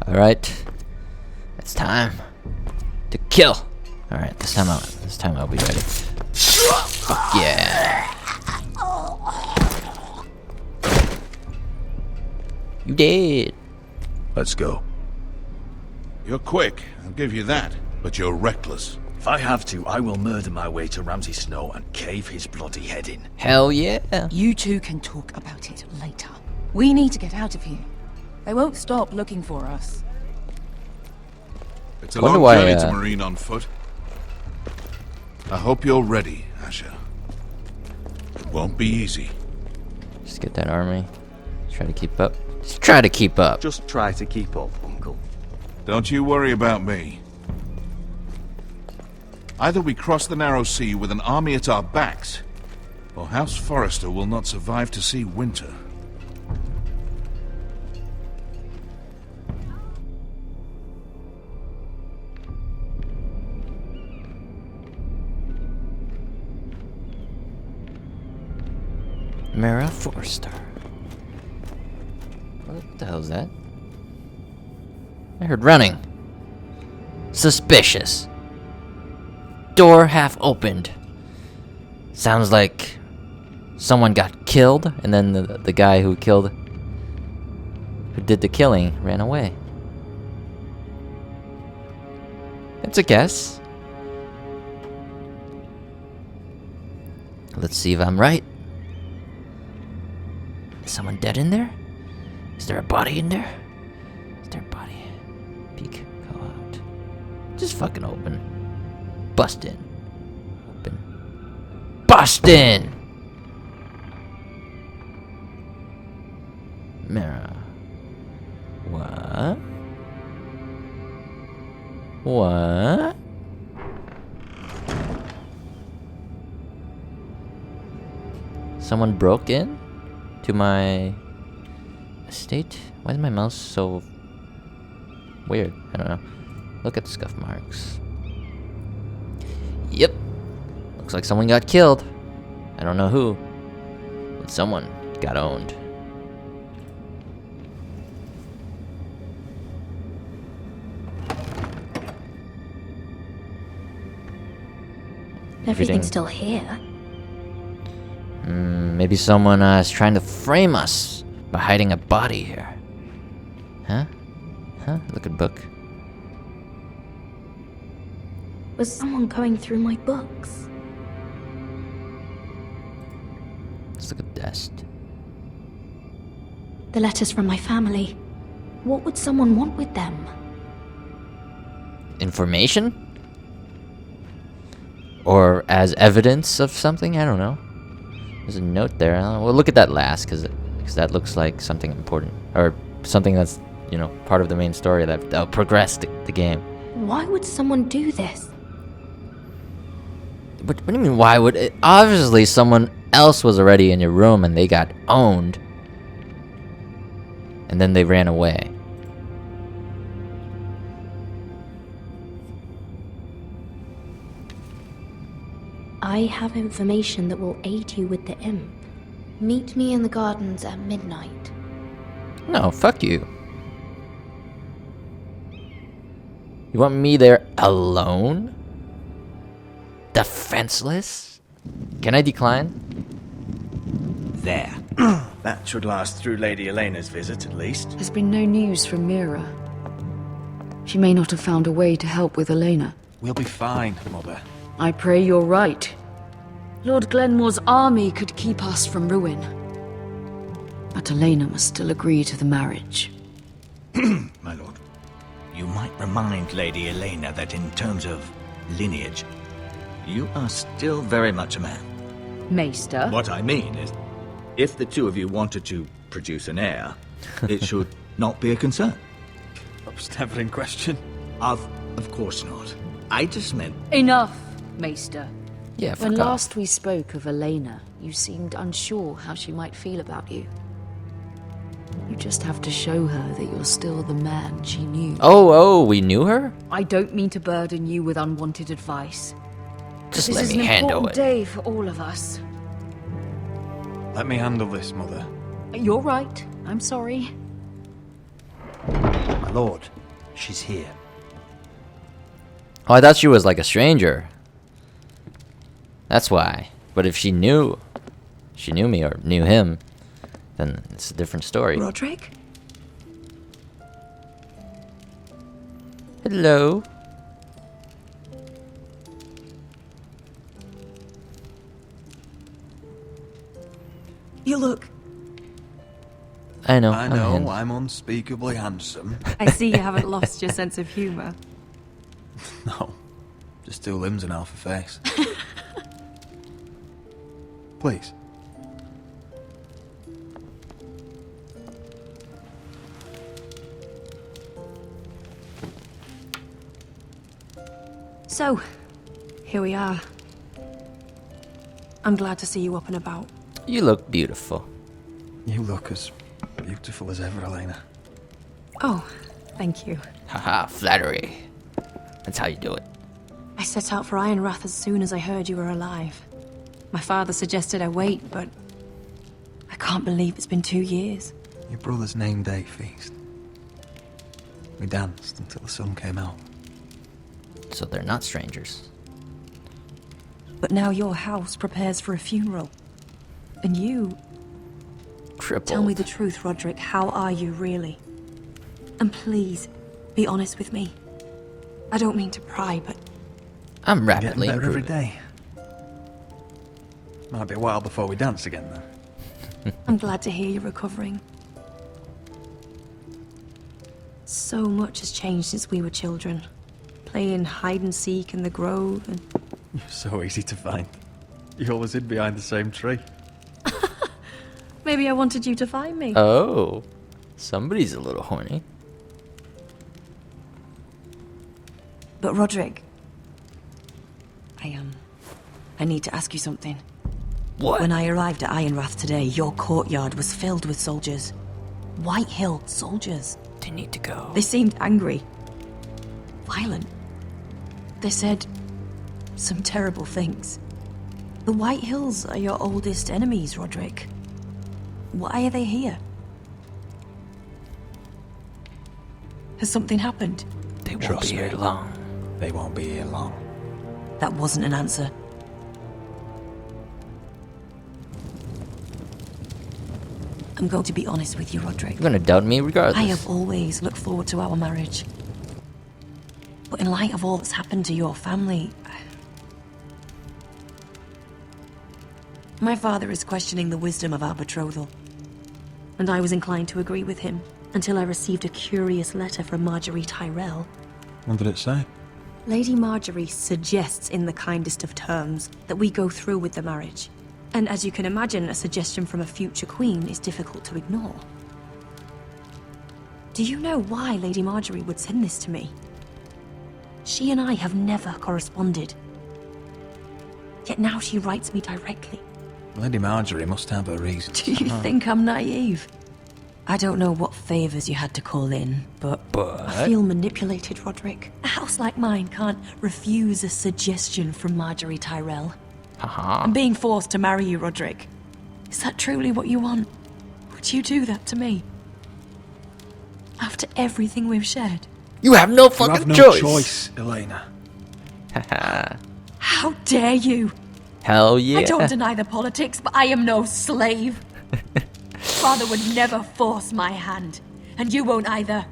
Alright. It's time to kill. Alright, this time I'll be ready. Fuck yeah. You dead. Let's go. You're quick, I'll give you that. But you're reckless. If I have to, I will murder my way to Ramsay Snow and cave his bloody head in. Hell yeah. You two can talk about it later. We need to get out of here. They won't stop looking for us. It's a long journey to Marine on foot. I hope you're ready, Asher. It won't be easy. Just get that army. Try to keep up. Just try to keep up. Just try to keep up, Uncle. Don't you worry about me. Either we cross the narrow sea with an army at our backs, or House Forrester will not survive to see winter. Mara Forrester. What the hell is that? I heard running. Suspicious. Door half opened. Sounds like someone got killed, and then the guy who did the killing ran away. It's a guess. Let's see if I'm right. Is someone dead in there? Is there a body in there? Is there a body? Peek, go out. Just fucking open. Bust in. Open. Bust in! Mara. What? What? Someone broke in to my estate? Why is my mouse so weird? I don't know. Look at the scuff marks. Yep. Looks like someone got killed. I don't know who, but someone got owned. Everything's still here. Maybe someone is trying to frame us by hiding a body here. Huh? Huh? Look at book. Was someone going through my books? Let's look at desk. The letters from my family. What would someone want with them? Information? Or as evidence of something? I don't know. There's a note there. We'll look at that last, because that looks like something important. Or something that's, you know, part of the main story that'll progress the game. Why would someone do this? What do you mean, why would it? Obviously, someone else was already in your room and they got owned. And then they ran away. I have information that will aid you with the imp. Meet me in the gardens at midnight. No, fuck you. You want me there alone? Defenseless? Can I decline? There. That should last through Lady Elena's visit, at least. There's been no news from Mira. She may not have found a way to help with Elena. We'll be fine, Mother. I pray you're right. Lord Glenmore's army could keep us from ruin. But Elena must still agree to the marriage. My lord. You might remind Lady Elena that in terms of lineage, you are still very much a man. Maester? What I mean is, if the two of you wanted to produce an heir, it should not be a concern. That was never in question. Of course not. I just meant... Enough, Maester. Yeah, fuck When off. last we spoke of Elena, you seemed unsure how she might feel about you. You just have to show her that you're still the man she knew. Oh, we knew her? I don't mean to burden you with unwanted advice. Just This let is me an handle important it. day for all of us. Let me handle this, Mother. You're right. I'm sorry. My lord, She's here. Oh, I thought she was like a stranger. That's why. But if she knew me or knew him, then it's a different story. Rodrik? Hello. You look... I know. I I'm know, him. I'm unspeakably handsome. I see you haven't lost your sense of humour. No, just 2 limbs and half a face. Please. So, here we are. I'm glad to see you up and about. You look beautiful. You look as beautiful as ever, Elena. Oh, thank you. Haha, flattery. That's how you do it. I set out for Ironrath as soon as I heard you were alive. My father suggested I wait, but... I can't believe it's been 2 years. Your brother's name day feast. We danced until the sun came out. So they're not strangers. But now your house prepares for a funeral. And you... Crippled. Tell me the truth, Rodrik. How are you, really? And please, be honest with me. I don't mean to pry, but... I'm Getting rapidly better every improving. day. Might be a while before we dance again, though. I'm glad to hear you're recovering. So much has changed since we were children. Playing hide and seek in the grove and... You're so easy to find. You always hid behind the same tree. Maybe I wanted you to find me. Oh. Somebody's a little horny. But Rodrik... I need to ask you something. What? When I arrived at Ironrath today, your courtyard was filled with soldiers. White Hill soldiers. They need to go. They seemed angry. Violent. They said some terrible things. The White Hills are your oldest enemies, Rodrik. Why are they here? Has something happened? They won't Trust be me. here long. They won't be here long. That wasn't an answer. I'm going to be honest with you, Rodrik. You're gonna doubt me regardless. I have always looked forward to our marriage. But in light of all that's happened to your family... My father is questioning the wisdom of our betrothal. And I was inclined to agree with him, until I received a curious letter from Marjorie Tyrell. What did it say? Lady Marjorie suggests in the kindest of terms that we go through with the marriage. And as you can imagine, a suggestion from a future queen is difficult to ignore. Do you know why Lady Marjorie would send this to me? She and I have never corresponded. Yet now she writes me directly. Lady Marjorie must have her reasons. Do you think I'm naive? I don't know what favors you had to call in, but I feel manipulated, Rodrik. A house like mine can't refuse a suggestion from Marjorie Tyrell. Haha. I'm being forced to marry you, Rodrik. Is that truly what you want? Would you do that to me? After everything we've shared? You have no You fucking have no choice. Elena. Haha. How dare you? Hell yeah. I don't deny the politics, but I am no slave. Father would never force my hand, and you won't either.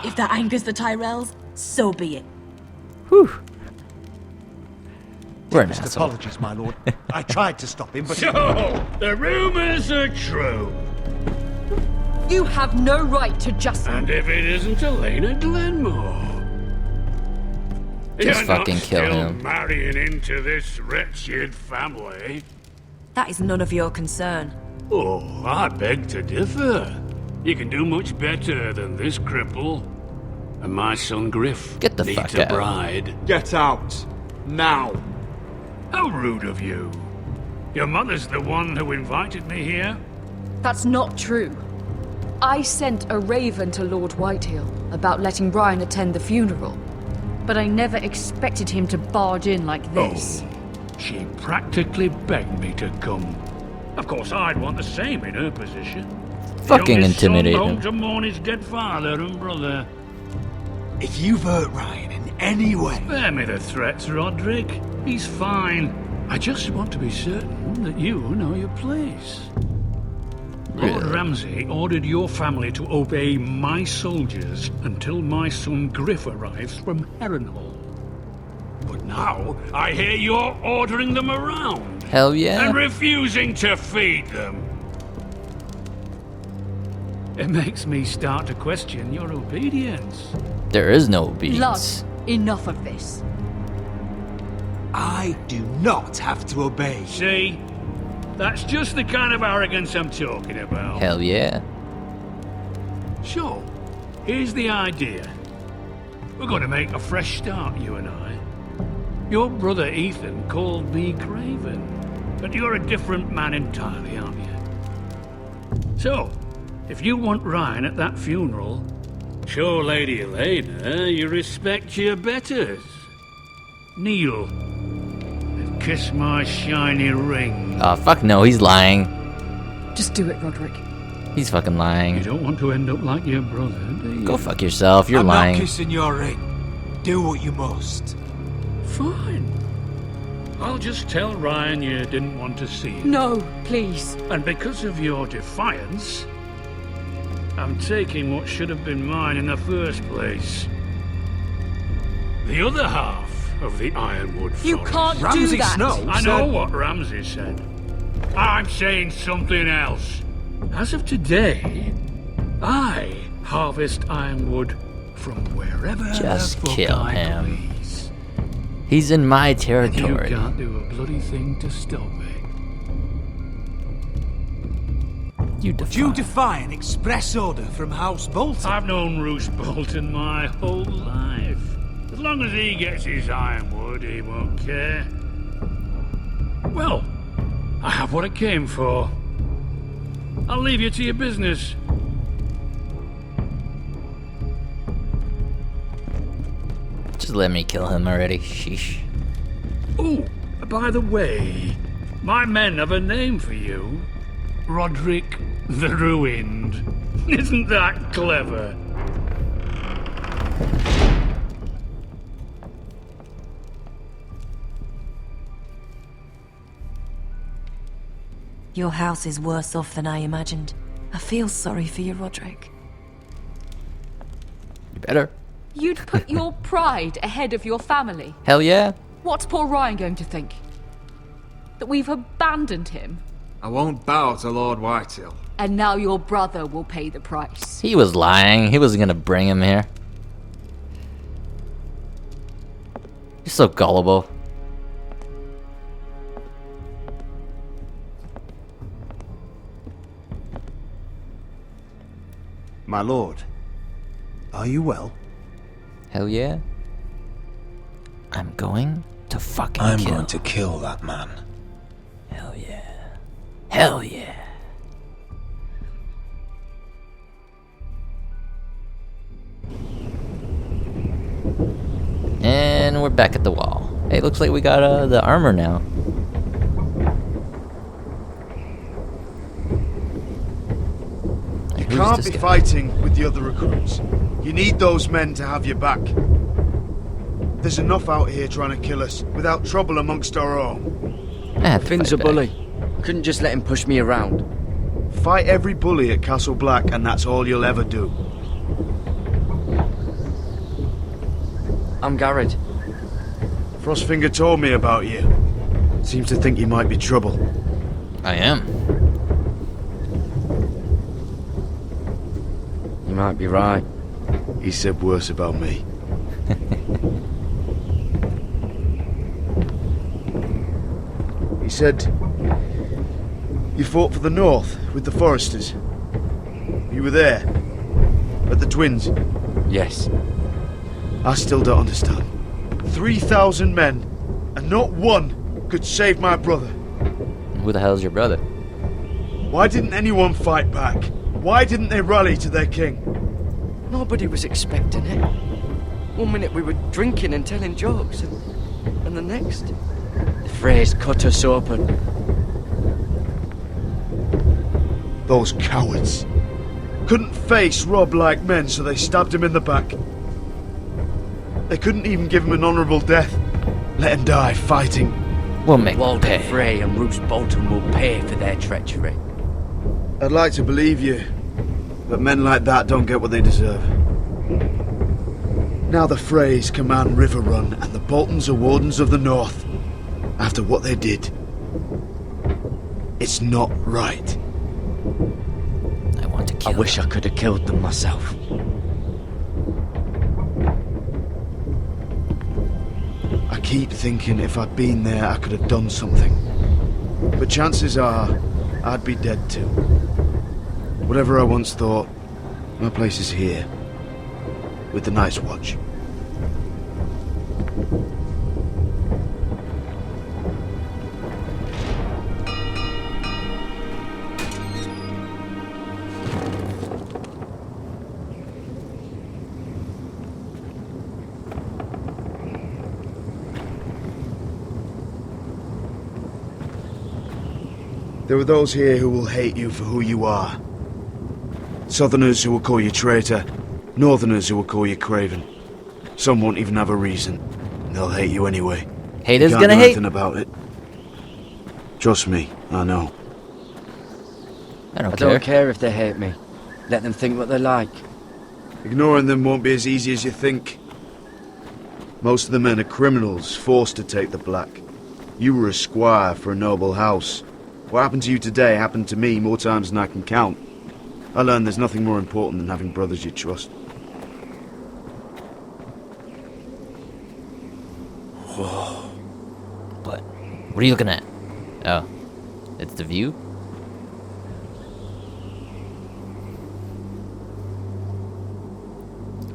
If that angers the Tyrells, so be it. Whew. We're an Deepest asshole. apologies, my lord. I tried to stop him, but... So, the rumors are true. You have no right to just... And if it isn't Elena Glenmore... Just You're fucking not kill still him. marrying into this wretched family. That is none of your concern. Oh, I beg to differ. You can do much better than this cripple. And my son Griff Get the needs fuck a out. bride. Get out! Now! How rude of you. Your mother's the one who invited me here. That's not true. I sent a raven to Lord Whitehill about letting Brian attend the funeral. But I never expected him to barge in like this. Oh, she practically begged me to come. Of course, I'd want the same in her position. Fucking Youngest intimidate son home him. to mourn his dead father and brother. if you've hurt Ryan in any way... Spare me the threats, Rodrik. He's fine. I just want to be certain that you know your place. Lord Ramsay ordered your family to obey my soldiers until my son Griff arrives from Harrenhal. But now, I hear you're ordering them around. Hell yeah. And refusing to feed them. It makes me start to question your obedience. There is no obedience. Lud, enough of this. I do not have to obey. See? That's just the kind of arrogance I'm talking about. Hell yeah. So, here's the idea. We're going to make a fresh start, you and I. Your brother Ethan called me Craven, but you're a different man entirely, aren't you? So, if you want Ryan at that funeral, show Lady Elena you respect your betters. Kneel and kiss my shiny ring. Oh, fuck no, he's lying. Just do it, Rodrik. He's fucking You lying. don't want to end up like your brother, do you? Go fuck yourself, you're I'm lying. not kissing your ring. Do what you must. Fine. I'll just tell Ryan you didn't want to see him. No, please. And because of your defiance, I'm taking what should have been mine in the first place. The other half of the Ironwood forest. You can't do Ramsay that. Snow I know said- what Ramsay said. I'm saying something else. As of today, I harvest Ironwood from wherever Just the fuck kill I him. please. He's in my You territory. can't do a bloody thing to stop me. You Do defy. you defy an express order from House Bolton? I've known Roose Bolton my whole life. As long as he gets his Ironwood, he won't care. Well, I have what I came for. I'll leave you to your business. Just let me kill him already. Sheesh. Oh, by the way, my men have a name for you. Rodrik the Ruined. Isn't that clever? Your house is worse off than I imagined. I feel sorry for you, Rodrik. You better. You'd put your pride ahead of your family. Hell yeah. What's poor Ryan going to think? That we've abandoned him? I won't bow to Lord Whitehill. And now your brother will pay the price. He was lying. He wasn't gonna bring him here. You're so gullible. My lord, are you well? Hell yeah. I'm going to fucking I'm kill. going to kill that man. Hell yeah. Hell yeah. And we're back at the wall. Hey, looks like we got the armor now. You Who's can't this be guy? fighting with the other recruits. You need those men to have your back. There's enough out here trying to kill us without trouble amongst our own. I have to Finn's fight a back. bully. Couldn't just let him push me around. Fight every bully at Castle Black and that's all you'll ever do. I'm Garrett. Frostfinger told me about you. Seems to think you might be trouble. I am. You might be right. He said worse about me. He said you fought for the North with the Forresters. You were there at the Twins. Yes. I still don't understand. 3,000 men, and not one could save my brother. Who the hell is your brother? Why didn't anyone fight back? Why didn't they rally to their king? Nobody was expecting it. One minute we were drinking and telling jokes, and the next, the Freys cut us open. Those cowards. Couldn't face Rob like men, so they stabbed him in the back. They couldn't even give him an honourable death. Let him die fighting. We'll make them Walder pay. Frey and Roose Bolton will pay for their treachery. I'd like to believe you, but men like that don't get what they deserve. Now the Freys command River Run, and the Boltons are Wardens of the North. After what they did, it's not right. I want to kill I wish I could have killed them myself. I keep thinking if I'd been there, I could have done something. But chances are, I'd be dead too. Whatever I once thought, my place is here, with the Night's Watch. There are those here who will hate you for who you are. Southerners who will call you traitor, Northerners who will call you craven. Some won't even have a reason, and they'll hate you anyway. Haters You gonna can't do hate. anything about it. Trust me, I know. I don't I care. don't care if they hate me. Let them think what they like. Ignoring them won't be as easy as you think. Most of the men are criminals, forced to take the black. You were a squire for a noble house. What happened to you today happened to me more times than I can count. I learned there's nothing more important than having brothers you trust. What? What are you looking at? Oh, it's the view?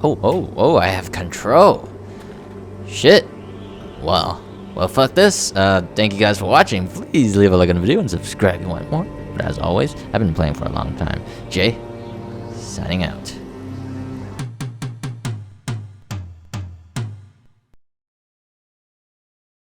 Oh, I have control. Shit. Well, fuck this. Thank you guys for watching. Please leave a like on the video and subscribe if you want more. But as always, I've been playing for a long time. Jay, signing out.